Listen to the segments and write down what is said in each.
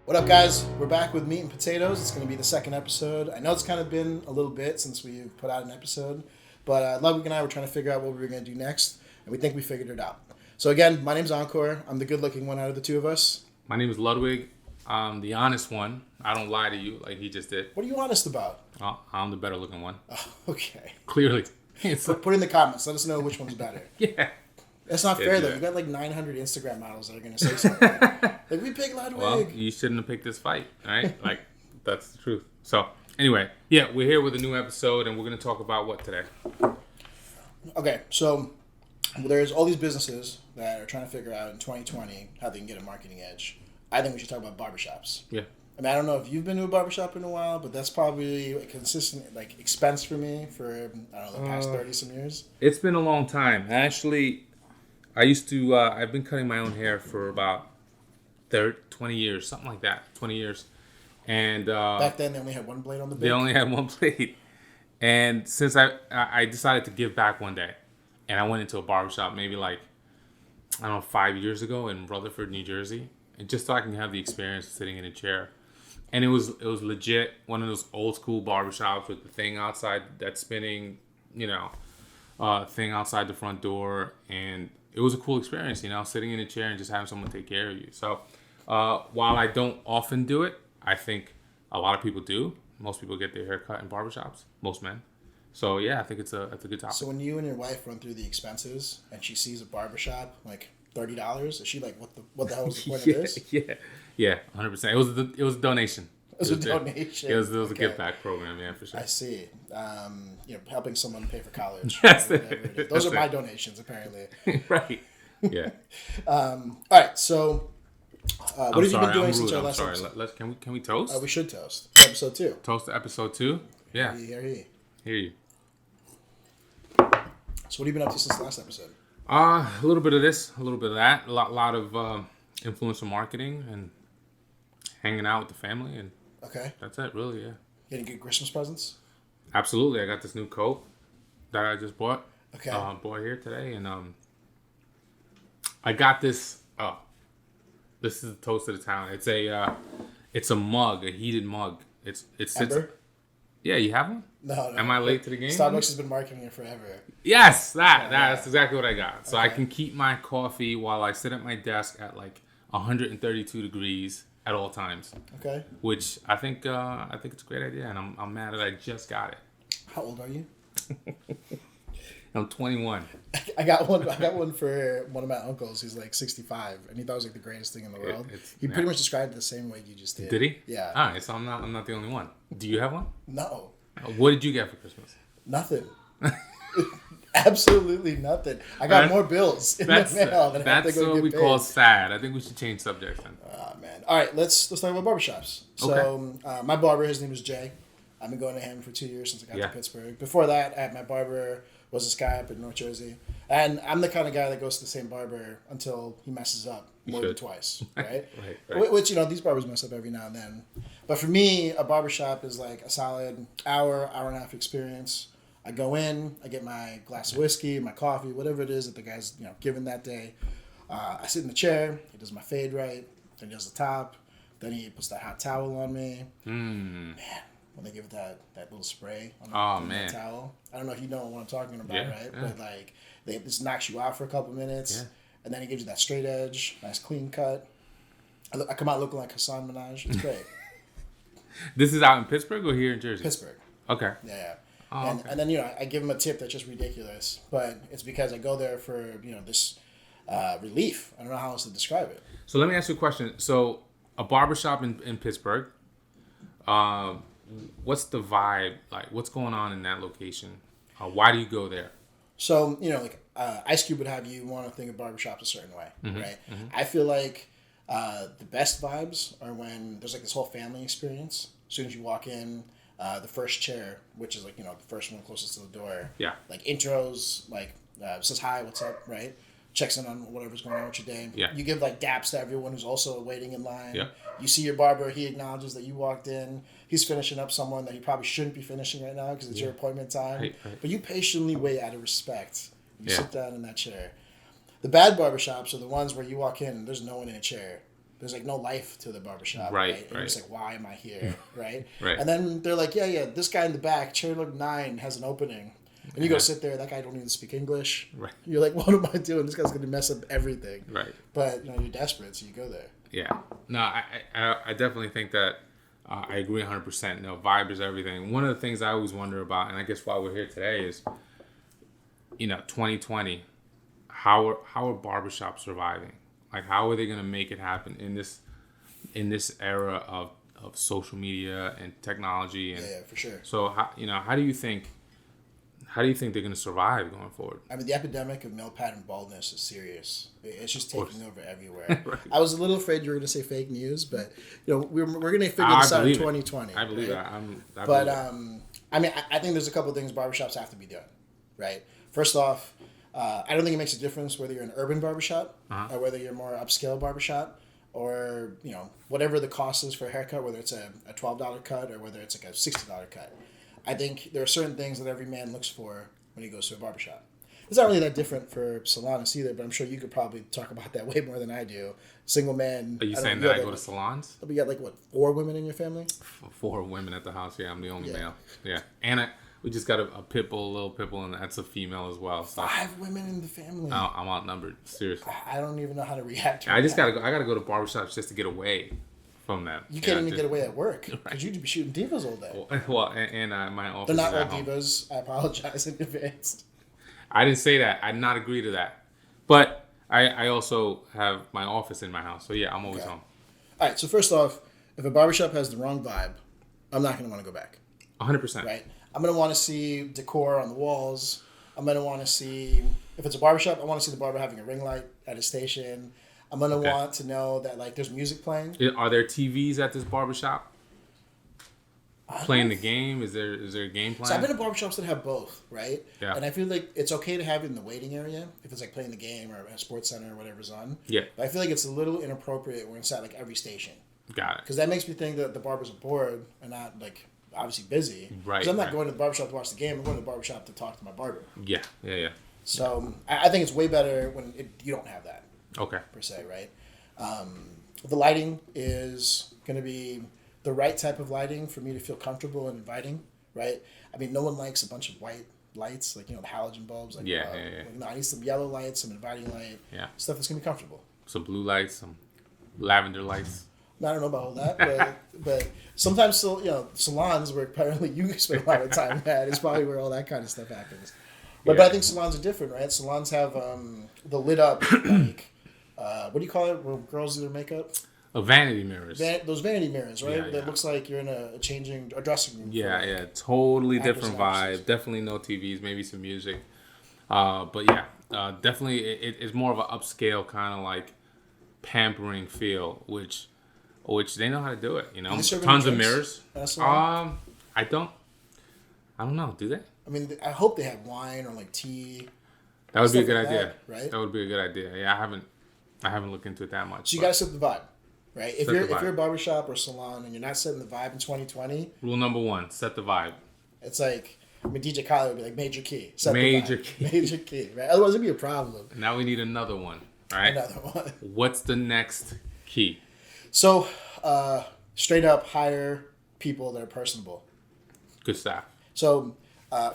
What up, guys? We're back with Meat and Potatoes. It's going to be the second episode. I know it's kind of been a little bit since we've put out an episode, but Ludwig and I were trying to figure out what we were going to do next, and we think we figured it out. So again, my name's Ankur. I'm the good-looking one out of the two of us. My name is Ludwig. I'm the honest one. I don't lie to you like he just did. What are you honest about? I'm the better-looking one. Oh, okay. Clearly. Put in the comments. Let us know which one's better. Yeah. That's not fair, though. You got like 900 Instagram models that are going to say something. Like, we picked Ludwig. Well, you shouldn't have picked this fight, all right? Like, that's the truth. So, anyway, yeah, we're here with a new episode, and we're going to talk about what today? Okay, so there's all these businesses that are trying to figure out in 2020 how they can get a marketing edge. I think we should talk about barbershops. Yeah. I mean, I don't know if you've been to a barbershop in a while, but that's probably a consistent expense for me for, I don't know, the past 30-some years. It's been a long time. Actually, I used to, I've been cutting my own hair for about 20 years, something like that, 20 years. And back then, they only had one blade on the bit. They only had one blade. And since I decided to give back one day, and I went into a barbershop maybe like, I don't know, 5 years ago in Rutherford, New Jersey, and just so I can have the experience of sitting in a chair. And it was legit one of those old school barbershops with the thing outside that's spinning, thing outside the front door. And it was a cool experience, sitting in a chair and just having someone take care of you. So while I don't often do it, I think a lot of people do. Most people get their hair cut in barbershops, most men. So yeah, I think it's a good topic. So when you and your wife run through the expenses and she sees a barbershop like $30, is she like, what the hell is the point of this? Yeah, 100%. It was a donation. It was a donation. It was a give back program, yeah, for sure. I see. Helping someone pay for college. Yes, those are my donations, apparently. Right. Yeah. All right. So, what have you been doing since our last episode? Can we toast? We should toast. Episode 2. Toast to episode 2. Yeah. Hear you. So, what have you been up to since the last episode? A little bit of this, a little bit of that. A lot of influencer marketing and hanging out with the family, and that's it, really. Yeah. Getting good Christmas presents? Absolutely. I got this new coat that I just bought. Okay. Bought here today, and I got this. Oh, this is the toast of the town. It's a mug, a heated mug. It's Ember? Yeah, you have one? No. Am I late to the game? Starbucks has been marketing it forever. Yes, that's exactly what I got. So I can keep my coffee while I sit at my desk at like 132 degrees at all times. Okay. Which I think it's a great idea, and I'm mad that I just got it. How old are you? I'm 21. I got one for one of my uncles. He's like 65, and he thought it was like the greatest thing in the world. He pretty much described it the same way you just did. Did he? Yeah. All right, so I'm not the only one. Do you have one? No. What did you get for Christmas? Nothing. Absolutely nothing. I got more bills in the mail than I have to go get paid. That's what we call sad. I think we should change subjects then. Oh, man. All right, let's talk about barbershops. So my barber, his name is Jay. I've been going to him for 2 years since I got to Pittsburgh. Before that, my barber was this guy up in North Jersey. And I'm the kind of guy that goes to the same barber until he messes up more than twice, right? Right. Which, these barbers mess up every now and then. But for me, a barbershop is like a solid hour and a half experience. I go in, I get my glass of whiskey, my coffee, whatever it is that the guy's given that day. I sit in the chair, he does my fade right, then he does the top, then he puts that hot towel on me. Man, when they give it that little spray on the towel. I don't know if you know what I'm talking about, right? Yeah. But they just knocks you out for a couple minutes, and then he gives you that straight edge, nice clean cut. I come out looking like Hassan Minaj. It's great. This is out in Pittsburgh or here in Jersey? Pittsburgh. Okay. Yeah. And then I give him a tip that's just ridiculous, but it's because I go there for this relief. I don't know how else to describe it. So let me ask you a question. So a barbershop in Pittsburgh, what's the vibe like? What's going on in that location? Why do you go there? So Ice Cube would have you want to think of barbershops a certain way, right? Mm-hmm. I feel like the best vibes are when there's like this whole family experience. As soon as you walk in. The first chair, which is the first one closest to the door. Yeah. Like intros, says hi, what's up, right? Checks in on whatever's going on with your day. Yeah. You give daps to everyone who's also waiting in line. Yeah. You see your barber, he acknowledges that you walked in. He's finishing up someone that he probably shouldn't be finishing right now because it's your appointment time. Right. But you patiently wait out of respect. You sit down in that chair. The bad barbershops are the ones where you walk in and there's no one in a chair. there's like no life to the barbershop, Right, right? And right. you're just like, why am I here, right? Right. And then they're like, yeah, this guy in the back, chair number 9, has an opening. And you go sit there, that guy don't even speak English. Right. You're like, what am I doing? This guy's going to mess up everything. Right. But, you're desperate, so you go there. Yeah. No, I definitely think that I agree 100%. Vibe is everything. One of the things I always wonder about, and I guess why we're here today is, 2020, how are barbershops surviving? Like, how are they going to make it happen in this era of social media and technology? And yeah, for sure. So, how do you think they're going to survive going forward? I mean, the epidemic of male pattern baldness is serious. It's just taking over everywhere. Right. I was a little afraid you were going to say fake news, but we're going to figure this out in 2020. I believe right? that. I think there's a couple of things barbershops have to be doing, right? First off, I don't think it makes a difference whether you're an urban barbershop or whether you're more upscale barbershop, or whatever the cost is for a haircut, whether it's a $12 cut or whether it's like a $60 cut. I think there are certain things that every man looks for when he goes to a barbershop. It's not really that different for salons either, but I'm sure you could probably talk about that way more than I do. Single man. Are you saying that I go to salons? We got 4 women in your family? 4 women at the house. Yeah, I'm the only male. Yeah, and we just got a pit bull, a little pit bull, and that's a female as well. So 5 women in the family. I'm outnumbered. Seriously. I don't even know how to react to I that. gotta go to barbershops just to get away from that. You can't even get away at work because you'd be shooting divas all day. Well, and my office. They're not all home. divas. I apologize in advance. I didn't say that. I did not agree to that. But I also have my office in my house. So yeah, I'm always home. All right. So first off, if a barbershop has the wrong vibe, I'm not going to want to go back. 100%. Right. I'm going to want to see decor on the walls. I'm going to want to see, if it's a barbershop, I want to see the barber having a ring light at his station. I'm going to want to know that there's music playing. Are there TVs at this barbershop? Playing the game? Is there a game plan? So I've been to barbershops that have both, right? Yeah. And I feel like it's okay to have it in the waiting area if it's playing the game or a sports center or whatever's on. Yeah. But I feel like it's a little inappropriate when it's at every station. Got it. Because that makes me think that the barbers are bored and not obviously busy. Right. Because I'm not going to the barbershop to watch the game. I'm going to the barbershop to talk to my barber. Yeah. So I think it's way better when you don't have that. Okay. Per se, right? The lighting is going to be the right type of lighting for me to feel comfortable and inviting, right? I mean, no one likes a bunch of white lights, the halogen bulbs. No, I need some yellow lights, some inviting light. Yeah. Stuff that's going to be comfortable. Some blue lights, some lavender lights. I don't know about all that, but sometimes salons where apparently you spend a lot of time at is probably where all that kind of stuff happens. But I think salons are different, right? Salons have the lit up, what do you call it, where girls do their makeup? Vanity mirrors. Those vanity mirrors, right? Yeah, that looks like you're in a dressing room. Yeah. Totally different vibe. Definitely no TVs, maybe some music. But yeah, definitely it's more of an upscale kind of pampering feel, which they know how to do it. Tons of mirrors. I don't know. Do they? I mean, I hope they have wine or tea. That would be a good idea, right? That would be a good idea. Yeah, I haven't looked into it that much. So you gotta set the vibe. Right. If you're a barbershop or salon and you're not setting the vibe in 2020. Rule number 1: set the vibe. It's DJ Khaled would be major key. Major key. Major key. Right. Otherwise it'd be a problem. Now we need another one. Right. Another one. What's the next key? So, straight up hire people that are personable. Good stuff. So,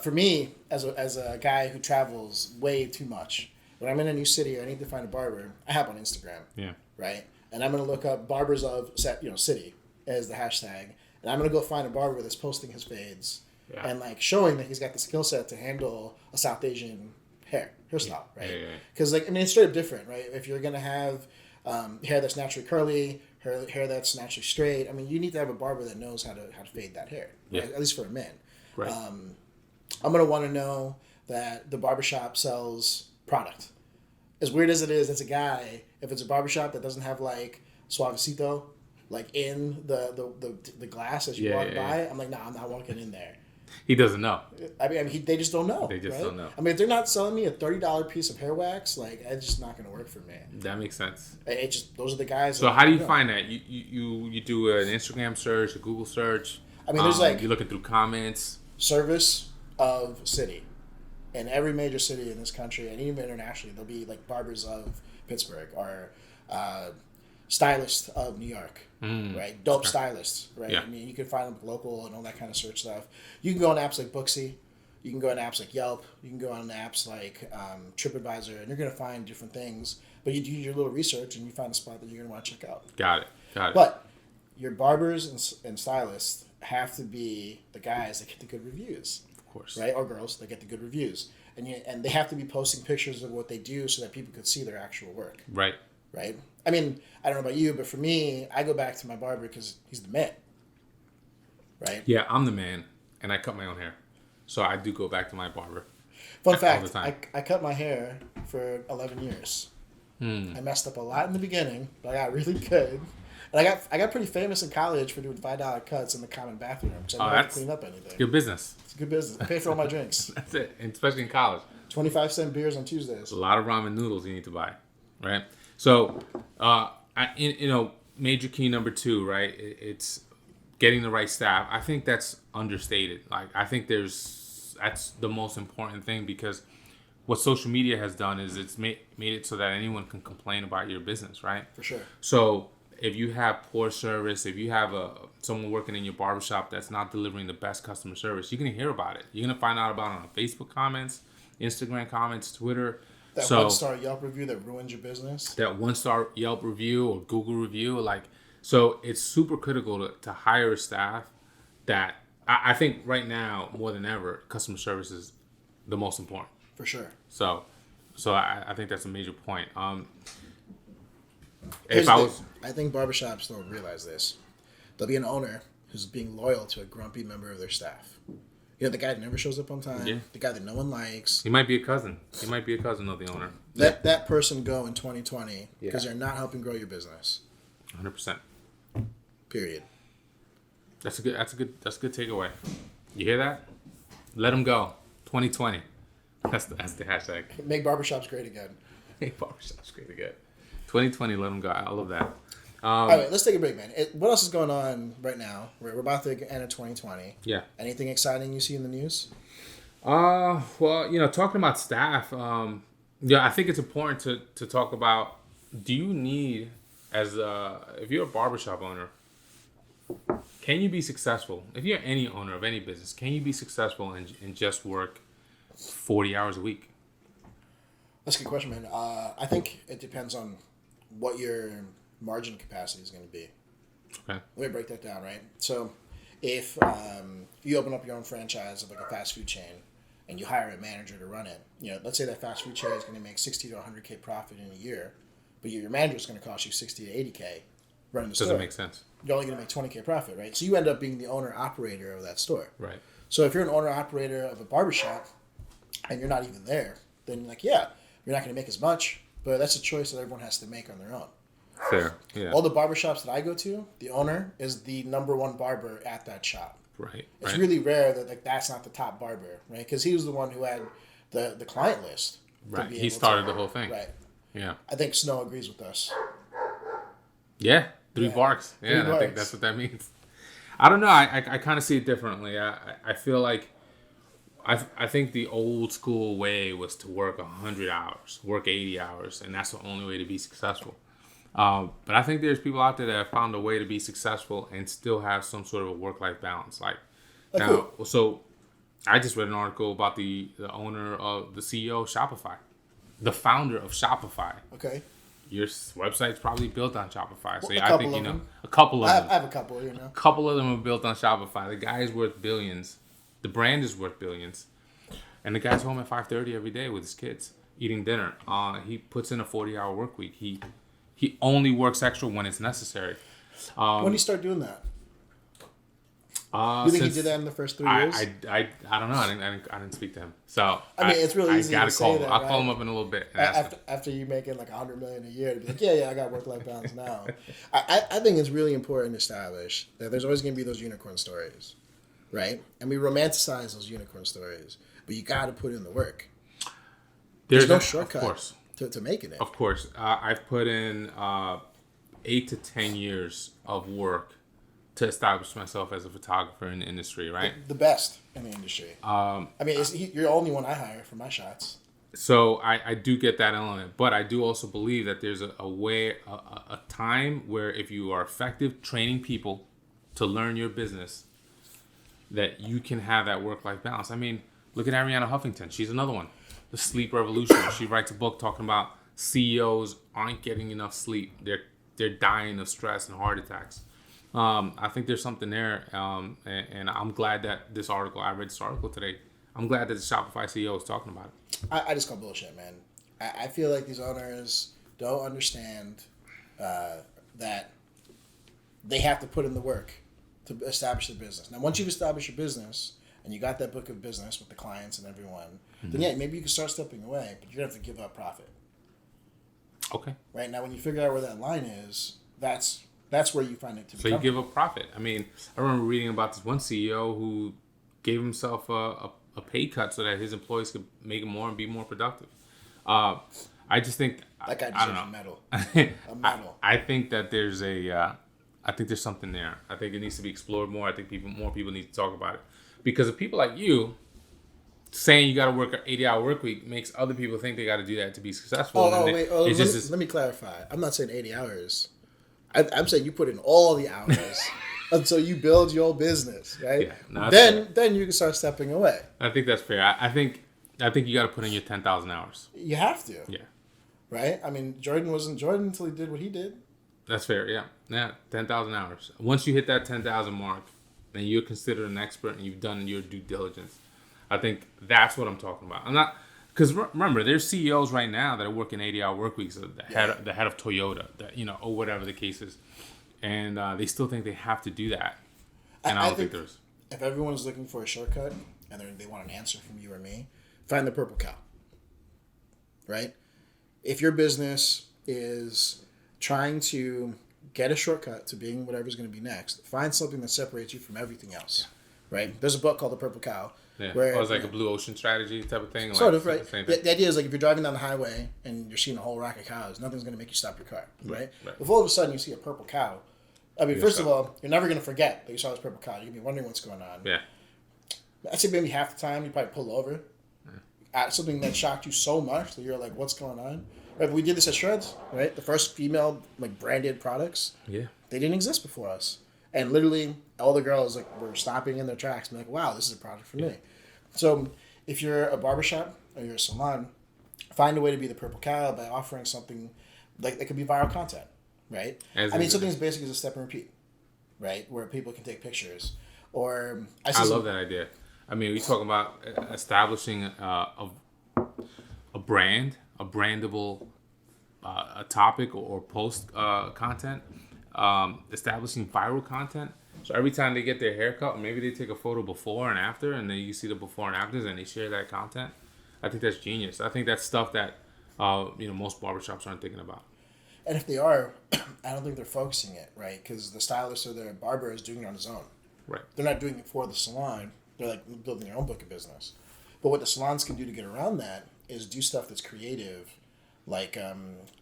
for me, as a guy who travels way too much, when I'm in a new city or I need to find a barber, I hop on Instagram. Yeah. Right. And I'm going to look up barbers of city as the hashtag. And I'm going to go find a barber that's posting his fades and showing that he's got the skill set to handle a South Asian hairstyle, right? Because it's straight up different, right? If you're going to have hair that's naturally curly, hair that's naturally straight, I mean, you need to have a barber that knows how to fade that hair, right? At least for a man. Right. I'm going to want to know that the barbershop sells product. As weird as it is, as a guy, if it's a barbershop that doesn't have suavecito in the glass as you walk by, I'm nah, I'm not walking in there. He doesn't know. I mean, they just don't know. They just don't know. I mean, if they're not selling me a $30 piece of hair wax, it's just not going to work for me. That makes sense. Those are the guys. So how do you find that? You do an Instagram search, a Google search. I mean, there's you're looking through comments. Service of city. In every major city in this country, and even internationally, there'll be barbers of Pittsburgh or stylist of New York, right? Dope stylists, right? Yeah. I mean, you can find them local and all that kind of search stuff. You can go on apps like Booksy. You can go on apps like Yelp. You can go on apps like TripAdvisor, and you're going to find different things. But you do your little research, and you find a spot that you're going to want to check out. Got it. But your barbers and stylists have to be the guys that get the good reviews. Of course. Right? Or girls that get the good reviews. And they have to be posting pictures of what they do so that people could see their actual work. Right. Right? I mean, I don't know about you, but for me, I go back to my barber because he's the man. Right? Yeah, I'm the man, and I cut my own hair. So I do go back to my barber. Fun fact, I cut my hair for 11 years. I messed up a lot in the beginning, but I got really good. And I got pretty famous in college for doing $5 cuts in the common bathroom because I didn't clean up anything. Good business. It's good business. I pay for all my drinks. That's it, and especially in college. 25-cent beers on Tuesdays. A lot of ramen noodles you need to buy, right? So, major key number 2, right? It's getting the right staff. I think that's understated. Like, I think that's the most important thing, because what social media has done is it's made it so that anyone can complain about your business, right? For sure. So if you have poor service, if you have someone working in your barbershop that's not delivering the best customer service, you're going to hear about it. You're going to find out about it on Facebook comments, Instagram comments, Twitter. That 1-star Yelp review that ruins your business. That 1-star Yelp review or Google review. So it's super critical to hire a staff that, I think right now, more than ever, customer service is the most important. For sure. So I think that's a major point. I think barbershops don't realize this. There'll be an owner who's being loyal to a grumpy member of their staff. You know, the guy that never shows up on time, the guy that no one likes. He might be a cousin. He might be a cousin of the owner. Let that person go in 2020 because they're not helping grow your business. 100%. Period. That's a good takeaway. You hear that? Let them go. 2020. That's the hashtag. Make barbershops great again. Make barbershops great again. 2020, let them go. I love that. All right, let's take a break, man. What else is going on right now? We're about to enter 2020. Yeah. Anything exciting you see in the news? Well, talking about staff, I think it's important to talk about, do you need, if you're a barbershop owner, can you be successful? If you're any owner of any business, can you be successful and just work 40 hours a week? That's a good question, man. I think it depends on what your margin capacity is going to be. Okay. Let me break that down, right? So if you open up your own franchise of like a fast food chain and you hire a manager to run it, let's say that fast food chain is going to make 60 to 100K profit in a year, but your manager is going to cost you 60 to 80K running the store. Doesn't make sense. You're only going to make 20K profit, right? So you end up being the owner-operator of that store. Right. So if you're an owner-operator of a barbershop and you're not even there, then you're like, you're not going to make as much, but that's a choice that everyone has to make on their own. Fair, yeah. All the barbershops that I go to, the owner is the number one barber at that shop. Right. It's really rare that that's not the top barber, right? Because he was the one who had the client list. Right. He started the whole thing. Right. Yeah. I think Snow agrees with us. Yeah. Three barks. Yeah, I think that's what that means. I don't know. I kind of see it differently. I feel like I think the old school way was to work 100 hours, work 80 hours, and that's the only way to be successful. But I think there's people out there that have found a way to be successful and still have some sort of a work-life balance. So I just read an article about the owner of the CEO of Shopify, the founder of Shopify. Okay. Your website's probably built on Shopify. So I think a couple of them. I have a couple, A couple of them are built on Shopify. The guy is worth billions. The brand is worth billions. And the guy's home at 5:30 every day with his kids, eating dinner. He puts in a 40-hour work week. He only works extra when it's necessary. When did you start doing that? You think he did that in the first 3 years? I don't know. I didn't speak to him. So I mean, it's really easy to say that. I'll call him up in a little bit. After you making like $100 million a year, to be like, I got work-life balance now. I think it's really important to establish that there's always going to be those unicorn stories, right? And we romanticize those unicorn stories, but you got to put in the work. There's no shortcut. Of course. To making it. Of course. I've put in 8 to 10 years of work to establish myself as a photographer in the industry, right? The best in the industry. I mean, you're the only one I hire for my shots. So I do get that element, but I do also believe that there's a way, a time where if you are effective training people to learn your business, that you can have that work-life balance. I mean, look at Ariana Huffington. She's another one. The Sleep Revolution. She writes a book talking about CEOs aren't getting enough sleep. They're dying of stress and heart attacks. I think there's something there, and I'm glad that I read this article today. I'm glad that the Shopify CEO is talking about it. I just call bullshit, man. I feel like these owners don't understand that they have to put in the work to establish their business. Now, once you've established your business and you got that book of business with the clients and everyone, then yeah, maybe you can start stepping away, but you're going to have to give up profit. Okay. Right? Now, when you figure out where that line is, that's where you find it to be. So you give up profit. I mean, I remember reading about this one CEO who gave himself a pay cut so that his employees could make more and be more productive. I just think that guy deserves a medal. A medal. I think that there's I think there's something there. I think it needs to be explored more. I think more people need to talk about it, because of people like you saying you got to work an 80-hour work week makes other people think they got to do that to be successful. Let me clarify. I'm not saying 80 hours. I'm saying you put in all the hours until you build your business, right? Yeah, then you can start stepping away. I think that's fair. I think you got to put in your 10,000 hours. You have to. Yeah. Right? I mean, Jordan wasn't Jordan until he did what he did. That's fair, yeah. Yeah, 10,000 hours. Once you hit that 10,000 mark, then you're considered an expert and you've done your due diligence. I think that's what I'm talking about. I'm not, because remember, there's CEOs right now that are working 80-hour work weeks, the head of Toyota, or whatever the case is, and they still think they have to do that. And I don't think there's. If everyone's looking for a shortcut and they want an answer from you or me, find the purple cow. Right? If your business is trying to get a shortcut to being whatever's going to be next, find something that separates you from everything else. Yeah. Right? There's a book called The Purple Cow. Yeah. Where it's like a blue ocean strategy type of thing. Sort of, right? The idea is like if you're driving down the highway and you're seeing a whole rack of cows, nothing's going to make you stop your car, right? If all of a sudden you see a purple cow, I mean, first of all, you're never going to forget that you saw this purple cow. You're going to be wondering what's going on. Yeah. I'd say maybe half the time you probably pull over at something that shocked you so much that you're like, what's going on? Right, we did this at Shreds, right? The first female branded products. Yeah. They didn't exist before us. And literally all the girls were stopping in their tracks and like, wow, this is a product for me. So if you're a barbershop or you're a salon, find a way to be the purple cow by offering something like that could be viral content, right? Something as basic as a step and repeat, right? Where people can take pictures. Or I love that idea. I mean, we talk about establishing a brand, a brandable a topic or post content, establishing viral content. So every time they get their haircut, maybe they take a photo before and after, and then you see the before and afters, and they share that content. I think that's genius. I think that's stuff that most barbershops aren't thinking about. And if they are, I don't think they're focusing it right, because the stylist or the barber is doing it on his own. Right. They're not doing it for the salon. They're building their own book of business. But what the salons can do to get around that is do stuff that's creative. Like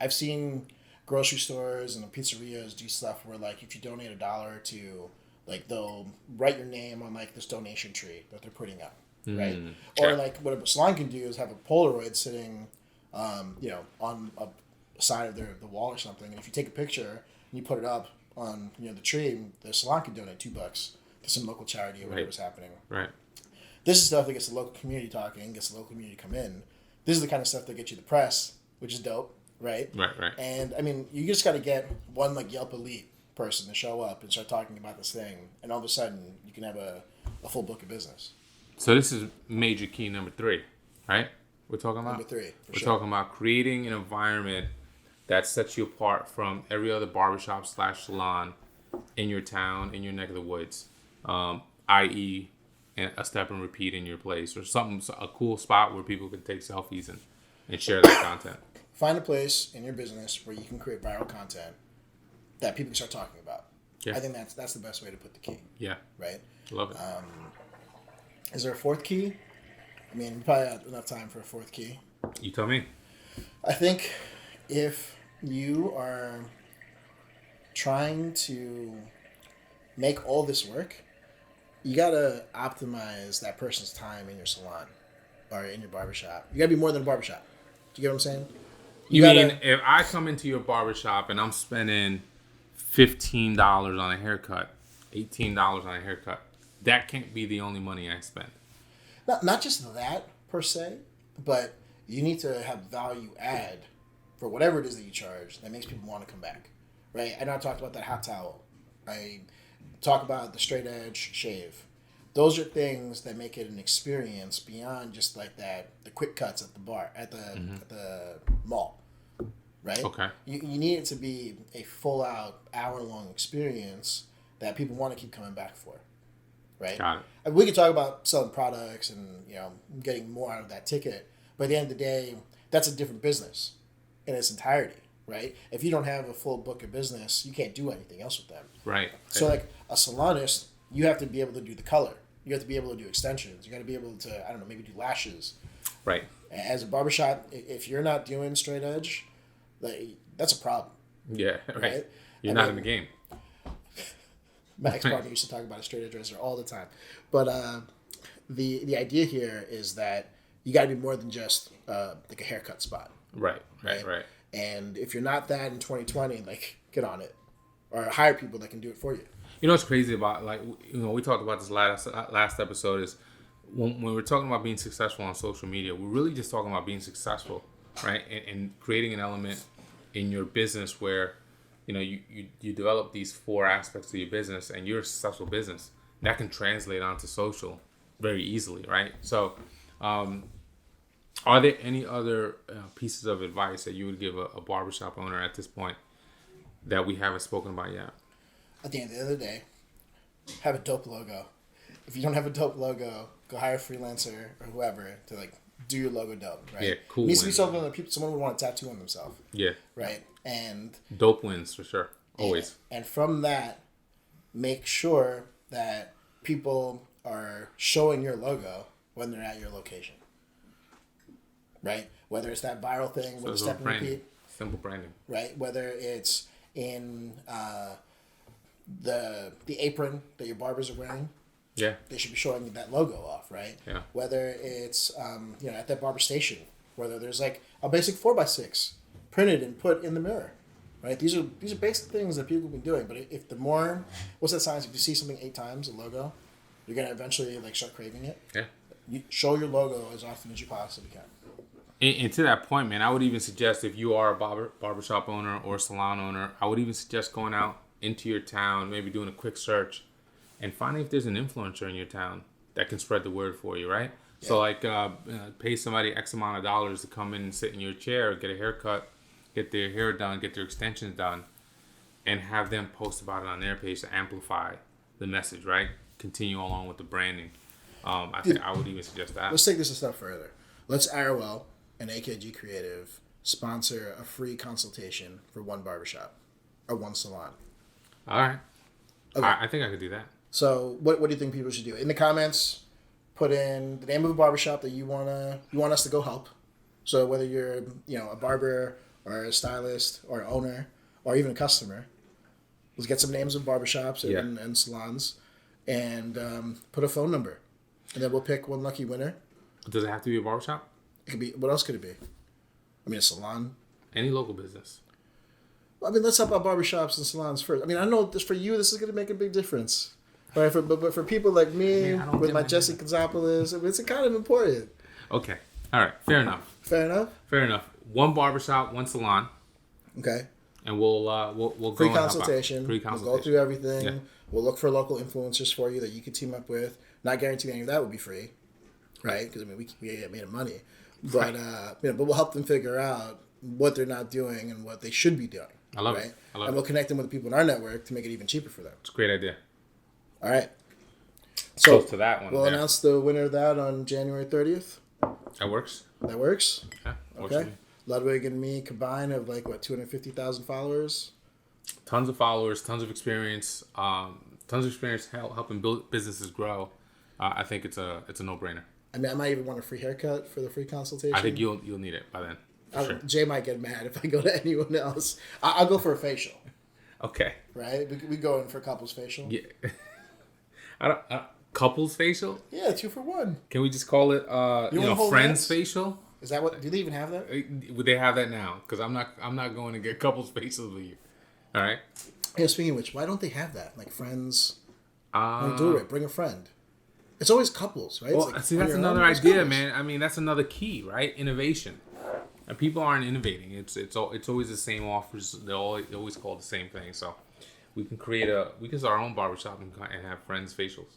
I've seen grocery stores and pizzerias do stuff where if you donate $1 to they'll write your name on this donation tree that they're putting up, right? Or what a salon can do is have a Polaroid sitting, on a side of the wall or something, and if you take a picture and you put it up on the tree, the salon can donate $2 to some local charity or whatever's happening. Right. This is stuff that gets the local community talking, gets the local community to come in. This is the kind of stuff that gets you the press, which is dope, right? Right. And I mean, you just got to get one Yelp elite person to show up and start talking about this thing, and all of a sudden you can have a full book of business. So this is major key number 3, right? We're talking about number 3. We're talking about creating an environment that sets you apart from every other barbershop / salon in your town, in your neck of the woods, i.e., a step and repeat in your place, or a cool spot where people can take selfies and share that content. Find a place in your business where you can create viral content that people can start talking about. Yeah. I think that's the best way to put the key. Yeah. Right? Love it. Is there a fourth key? I mean, we probably have enough time for a fourth key. You tell me. I think if you are trying to make all this work, you got to optimize that person's time in your salon. are in your barbershop. You got to be more than a barbershop. Do you get what I'm saying? You mean if I come into your barbershop and I'm spending $15 on a haircut, $18 on a haircut, that can't be the only money I spend. Not just that per se, but you need to have value add for whatever it is that you charge that makes people want to come back, right? I know I talked about that hot towel. I talk about the straight edge shave. Those are things that make it an experience beyond just like that, the quick cuts at the bar, at the mall, right? Okay. You need it to be a full out hour-long experience that people want to keep coming back for, right? Got it. And we could talk about selling products and, getting more out of that ticket. But at the end of the day, that's a different business in its entirety, right? If you don't have a full book of business, you can't do anything else with them. Right. So like a salonist, you have to be able to do the color. You have to be able to do extensions. You got to be able to, I don't know, maybe do lashes. Right. As a barbershop, if you're not doing straight edge, that's a problem. Yeah, right? You're not in the game. My ex-partner used to talk about a straight edge razor all the time. But the idea here is that you got to be more than just like a haircut spot. Right. And if you're not that in 2020, get on it. Or hire people that can do it for you. You know what's crazy about, we talked about this last episode is when we're talking about being successful on social media, we're really just talking about being successful, right? And creating an element in your business where, you develop these 4 aspects of your business and you're a successful business. That can translate onto social very easily, right? So, are there any other pieces of advice that you would give a barbershop owner at this point that we haven't spoken about yet? At the end of the day, have a dope logo. If you don't have a dope logo, go hire a freelancer or whoever to do your logo dope, right? Yeah, cool. It needs to be something that someone would want to tattoo on themselves. Yeah. Right? And dope wins for sure. Always. And from that, make sure that people are showing your logo when they're at your location. Right? Whether it's that viral thing with the step and repeat. Simple branding. Right? Whether it's in the apron that your barbers are wearing. Yeah. They should be showing that logo off, right? Yeah. Whether it's at that barber station, whether there's a basic 4x6 printed and put in the mirror, right? These are basic things that people have been doing. But if the more, what's that science? If you see something 8 times, a logo, you're gonna eventually start craving it. Yeah. You show your logo as often as you possibly can. And to that point, man, I would even suggest if you are a barbershop owner or salon owner, I would even suggest going out into your town, maybe doing a quick search and finding if there's an influencer in your town that can spread the word for you, right? Yeah. So pay somebody X amount of dollars to come in and sit in your chair, get a haircut, get their hair done, get their extensions done, and have them post about it on their page to amplify the message, right? Continue along with the branding. I think I would even suggest that. Let's take this a step further. Let's Arwell and AKG Creative sponsor a free consultation for one barbershop or one salon. All right. Okay. I think I could do that. So what do you think people should do? In the comments, put in the name of a barbershop that you want us to go help. So whether you're a barber or a stylist or owner or even a customer, let's get some names of barbershops and salons and put a phone number. And then we'll pick one lucky winner. Does it have to be a barbershop? It could be. What else could it be? I mean, a salon. Any local business. Well, I mean, let's talk about barbershops and salons first. I mean, I know this for you, this is going to make a big difference. Right? But for people like me, with my Jesse Gonzalez, it's kind of important. Okay. All right. Fair enough. Fair enough. One barbershop, one salon. Okay. And we'll go free consultation. Free consultation. We'll go through everything. Yeah. We'll look for local influencers for you that you could team up with. Not guaranteeing any of that would be free, right? Because we made money, but but we'll help them figure out what they're not doing and what they should be doing. I love it. And we'll connect them with the people in our network to make it even cheaper for them. It's a great idea. All right. So close to that one. We'll announce the winner of that on January 30th. That works. That works. Yeah. Okay. Ludwig and me combined have 250,000 followers. Tons of followers, tons of experience. Helping build businesses grow. I think it's a no-brainer. I mean, I might even want a free haircut for the free consultation. I think you'll need it by then. Sure. Jay might get mad if I go to anyone else. I'll go for a facial. Okay. Right? We go in for couples facial. Yeah. Couples facial? Yeah, 2 for 1. Can we just call it friends facial? Is that what? Do they even have that? Would they have that now? Because I'm not going to get couples facials with you. All right. Yeah. Speaking of which, why don't they have that? Like friends. Do it. Bring a friend. It's always couples, right? Well, like, see, that's another idea, man. I mean, that's another key, right? Innovation. And people aren't innovating. It's always the same offers. They always call it the same thing. So we can start our own barbershop and have friends facials,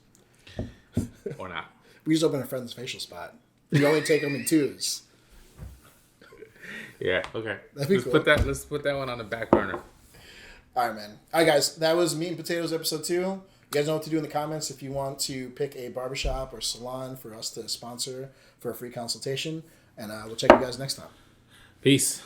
or not. We just open a friends facial spot. We only take them in 2s. Yeah. Okay. That'd be cool. Let's put that one on the back burner. All right, man. All right, guys. That was Meat and Potatoes episode 2. You guys know what to do in the comments if you want to pick a barbershop or salon for us to sponsor for a free consultation. And we'll check you guys next time. Peace.